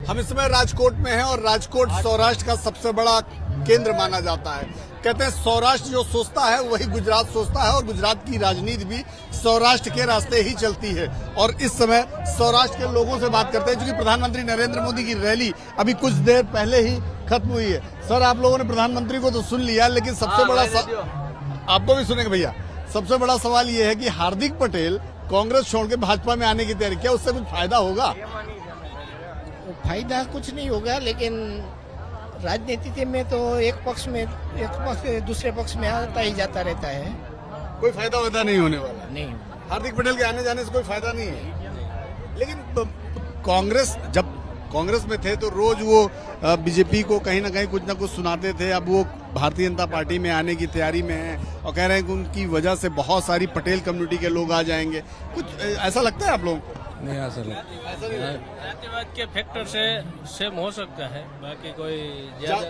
हम इस समय राजकोट में हैं और राजकोट सौराष्ट्र का सबसे बड़ा केंद्र माना जाता है। कहते हैं सौराष्ट्र जो सोचता है वही गुजरात सोचता है और गुजरात की राजनीति भी सौराष्ट्र के रास्ते ही चलती है। और इस समय सौराष्ट्र के लोगों से बात करते हैं, क्योंकि प्रधानमंत्री नरेंद्र मोदी की रैली अभी कुछ देर पहले ही खत्म हुई है। सर, आप लोगों ने प्रधानमंत्री को तो सुन लिया, लेकिन सबसे बड़ा आपको भी सुनेंगे भैया, सबसे बड़ा सवाल ये है कि हार्दिक पटेल कांग्रेस छोड़ के भाजपा में आने की तैयारी, क्या उससे कुछ फायदा होगा? फायदा कुछ नहीं होगा, लेकिन राजनीति में तो एक पक्ष दूसरे पक्ष में आता ही जाता रहता है। कोई फायदा वायदा नहीं होने वाला नहीं, हार्दिक पटेल के आने जाने से कोई फायदा नहीं है। लेकिन कांग्रेस जब कांग्रेस में थे तो रोज वो बीजेपी को कहीं ना कुछ सुनाते थे। अब वो भारतीय जनता पार्टी में आने की तैयारी में है और कह रहे हैं कि उनकी वजह से बहुत सारी पटेल कम्युनिटी के लोग आ जाएंगे। कुछ ऐसा लगता है आप लोगों को? नहीं, ऐसा जातिवाद के फैक्टर से सेम हो सकता है, बाकी कोई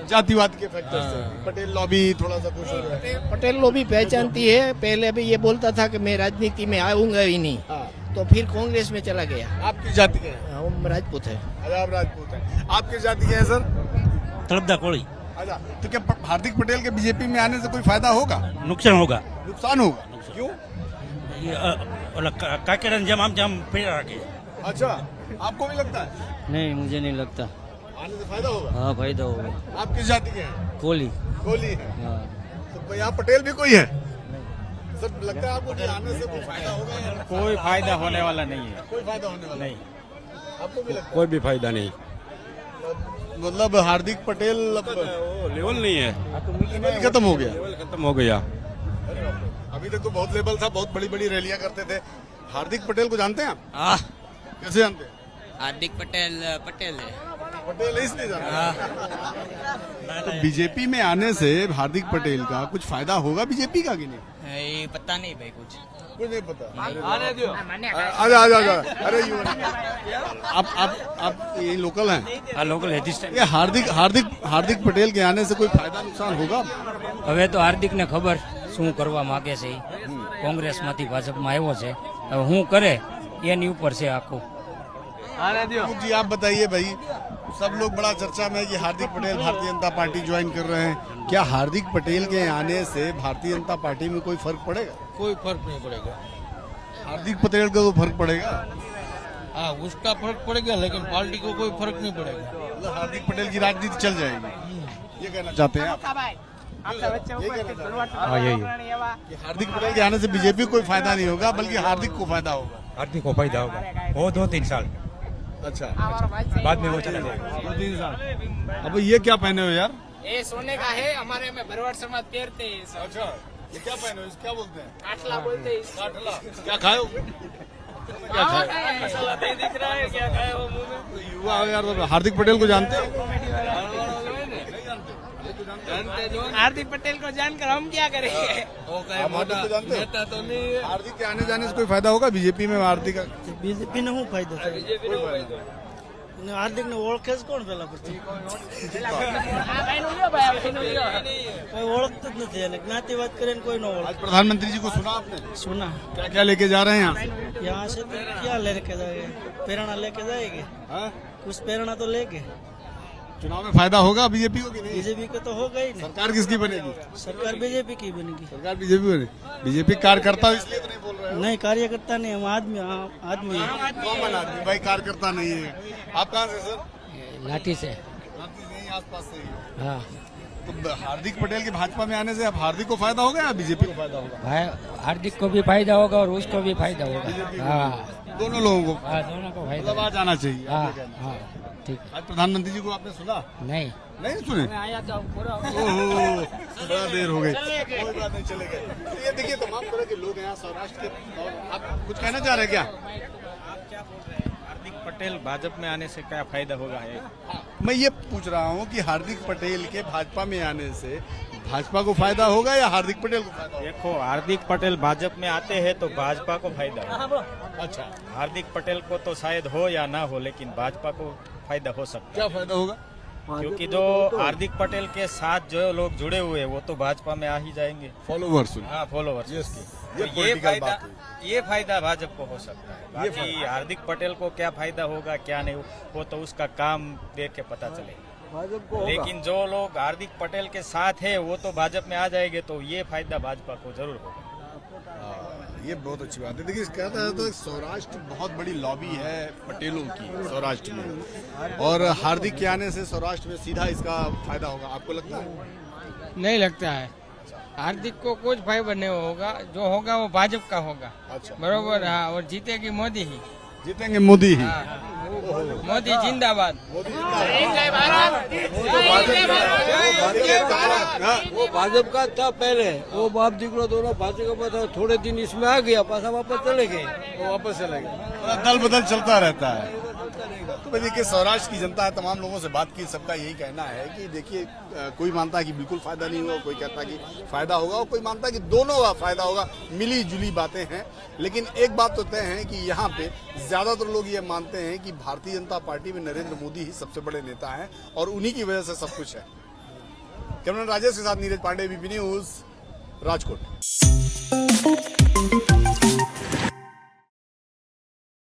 जातिवाद के फैक्टर से पटेल लॉबी थोड़ा सा कुछ हो रहा है। पटेल लॉबी पहचानती है। पहले भी ये बोलता था कि मैं राजनीति में आऊंगा ही नहीं, तो फिर कांग्रेस में चला गया। आपकी जाति क्या है? हम राजपूत है। अच्छा, आप राजपूत हैं। आपकी जाति क्या है सर? तरफदा कोड़ी। अच्छा, तो क्या हार्दिक पटेल के बीजेपी में आने से कोई फायदा होगा? नुकसान होगा। नुकसान होगा? क्यों? काकेरन जम फिर आके। अच्छा, आपको भी लगता है? नहीं, मुझे नहीं लगता। आने से फायदा होगा? हाँ, फायदा होगा। आप किस जाति के हैं? कोहली। कोहली है। हाँ। तो यहाँ पटेल भी कोई है? सर, लगता है आपको कि आने से कोई फायदा होगा या नहीं? कोई फायदा होने वाला नहीं है। कोई फायदा होने वाला नहीं। आपको भी लगता कोई भी फायदा नहीं। है? मतलब हार्दिक पटेल लेवल नहीं है, लेवल खत्म हो गया। लेवल खत्म हो गया। अभी तक तो बहुत लेवल था, बहुत बड़ी बड़ी रैलियां करते थे। हार्दिक पटेल को जानते हैं आप? कैसे जानते हैं? हार्दिक पटेल पटेल है। पटेल है इसलिए जानते हैं। तो बीजेपी में आने से हार्दिक पटेल का कुछ फायदा होगा बीजेपी का कि नहीं? ये पता नहीं भाई, कुछ नहीं पता। आने दो। आजा। अरे आप ये लोकल हैं? हाँ, लोकल है। ये हार्दिक पटेल के आने से कोई फायदा नुकसान होगा? હવે તો હાર્દિકને ખબર શું કરવા માંગે છે। કોંગ્રેસમાંથી ભાજપમાં આવ્યો છે, હવે શું કરે એની ઉપર છે આખું। आने दो। जी, आप बताइए भाई, सब लोग बड़ा चर्चा में है कि हार्दिक पटेल भारतीय जनता पार्टी ज्वाइन कर रहे हैं। क्या हार्दिक पटेल के आने से भारतीय जनता पार्टी में कोई फर्क पड़ेगा? कोई फर्क नहीं पड़ेगा। हार्दिक पटेल का तो फर्क पड़ेगा। हाँ, उसका फर्क पड़ेगा, लेकिन पार्टी को कोई फर्क नहीं पड़ेगा। मतलब हार्दिक पटेल की राजनीति चल जाएगी, ये कहना चाहते हैं आप? ये कहना चाहते हैं? हाँ, यही कि हार्दिक पटेल के आने से बीजेपी को कोई फायदा नहीं होगा, बल्कि हार्दिक को फायदा होगा। हार्दिक को फायदा होगा। वो 2-3 साल अच्छा, बाद में वो चला जाएगा। 2-3 साल। अब ये क्या पहने हो यार? ये सोने का है, हमारे में भरवाड़ समाज पहनते हैं। अच्छा, ये क्या पहने हो? इस क्या बोलते हैं? काटला बोलते हैं। काटला। क्या खाए हो? क्या खाए? मसाला नहीं दिख रहा है, क्या खाए हो मुंह में? युवा हो यार, तो हार्दिक पटेल को जानते हो? हार्दिक पटेल को जानकर हम क्या करेंगे? आप हार्दिक को जानते हो? नेता तो नहीं है। हार्दिक के आने जाने से कोई फायदा होगा बीजेपी में? हार्दिक का बीजेपी ने શું ફાયદો થાય? बीजेपी ने फायदा। હાર્દિક ને ઓળખે જ કોણ પેલા પછી? કોઈ ઓળખતું જ નથી, એને જ્ઞાતિવાદ કરીને કોઈ ન आज ઓળખે। प्रधानमंत्री जी को सुना आपने? सुना क्या क्या लेके जा रहे हैं यहाँ से? यहाँ से तो क्या लेके जाएंगे? प्रेरणा लेके जाएंगे, हाँ? कुछ प्रेरणा तो लेके। चुनाव में फायदा होगा बीजेपी को कि नहीं? बीजेपी का तो होगा ही नहीं। सरकार किसकी बनेगी? सरकार बीजेपी की बनेगी। सरकार बीजेपी बनेगी। बीजेपी कार्यकर्ता इसलिए तो नहीं बोल रहे हो? नहीं, कार्यकर्ता नहीं, हम आदमी आदमी हैं। कॉमन आदमी भाई, कार्यकर्ता नहीं है। आप कहाँ से सर? લાઠી છે। रांची से ही, आसपास से ही। हाँ, तो हार्दिक पटेल के भाजपा में आने से अब हार्दिक को फायदा होगा या बीजेपी को फायदा होगा? भाई हार्दिक को भी फायदा होगा और उसको भी फायदा होगा। हाँ, दोनों लोगों को। हाँ, दोनों को फायदा। मतलब आज आना चाहिए। हाँ आपका कहना। हाँ, ठीक। आज प्रधानमंत्री जी को आपने सुना? नहीं, नहीं सुने? ओहो, बड़ा देर हो गई। कोई बात नहीं, चले गए। तो ये देखिए, तमाम तरह के लोग हैं यहाँ सौराष्ट्र के। और आप कुछ कहना चाह रहे हैं क्या? हार्दिक पटेल भाजपा में आने से क्या फायदा होगा है? मैं ये पूछ रहा हूँ कि हार्दिक पटेल के भाजपा में आने से भाजपा को फायदा होगा या हार्दिक पटेल को फायदा होगा? देखो, हार्दिक पटेल भाजपा में आते हैं तो भाजपा को फायदा हो। अच्छा, हार्दिक पटेल को तो शायद हो या ना हो, लेकिन भाजपा को फायदा हो सकता क्या फायदा होगा? क्योंकि जो हार्दिक पटेल के साथ जो लोग जुड़े हुए हैं वो तो भाजपा में आ ही जाएंगे। फॉलोवर्स हाँ, फॉलोवर्स। Yes, तो ये ये political फायदा बात हुई। ये फायदा भाजपा को हो सकता है। बाकी हार्दिक पटेल को क्या फायदा होगा क्या नहीं, वो तो उसका काम देख के पता चलेगा। लेकिन जो लोग हार्दिक पटेल के साथ है वो तो भाजपा में आ जाएंगे, तो ये फायदा भाजपा को जरूर होगा। ये बहुत अच्छी बात है। देखिए, कहता है तो सौराष्ट्र बहुत बड़ी लॉबी है पटेलों की सौराष्ट्र में, और हार्दिक के आने से सौराष्ट्र में सीधा इसका फायदा होगा, आपको लगता है? नहीं लगता है, हार्दिक को कुछ फायदा नहीं होगा, जो होगा वो भाजपा का होगा। अच्छा, बरोबर। हाँ, और जीतेगी मोदी ही। जीतेंगे मोदी ही। मोदी जिंदाबाद। वो भाजपा का था पहले, वो बाप दिकड़ो दोनों भाजपा का था, थोड़े दिन इसमें आ गया, पासा वापस चले गए, वो वापस चले गए। दल बदल चलता रहता है। तो भाई देखिए, सौराष्ट्र की जनता है, तमाम लोगों से बात की, सबका यही कहना है कि देखिए, कोई मानता है कि बिल्कुल फायदा नहीं होगा, कोई कहता है कि फायदा होगा, और कोई मानता है कि दोनों का फायदा होगा। मिली जुली बातें हैं, लेकिन एक बात तो तय है कि यहाँ पे ज्यादातर लोग ये मानते हैं कि भारतीय जनता पार्टी में नरेंद्र मोदी ही सबसे बड़े नेता हैं, और उन्हीं की वजह से सब कुछ है। कैमरामैन राजेश के साथ नीरज पांडे, बीपी न्यूज, राजकोट।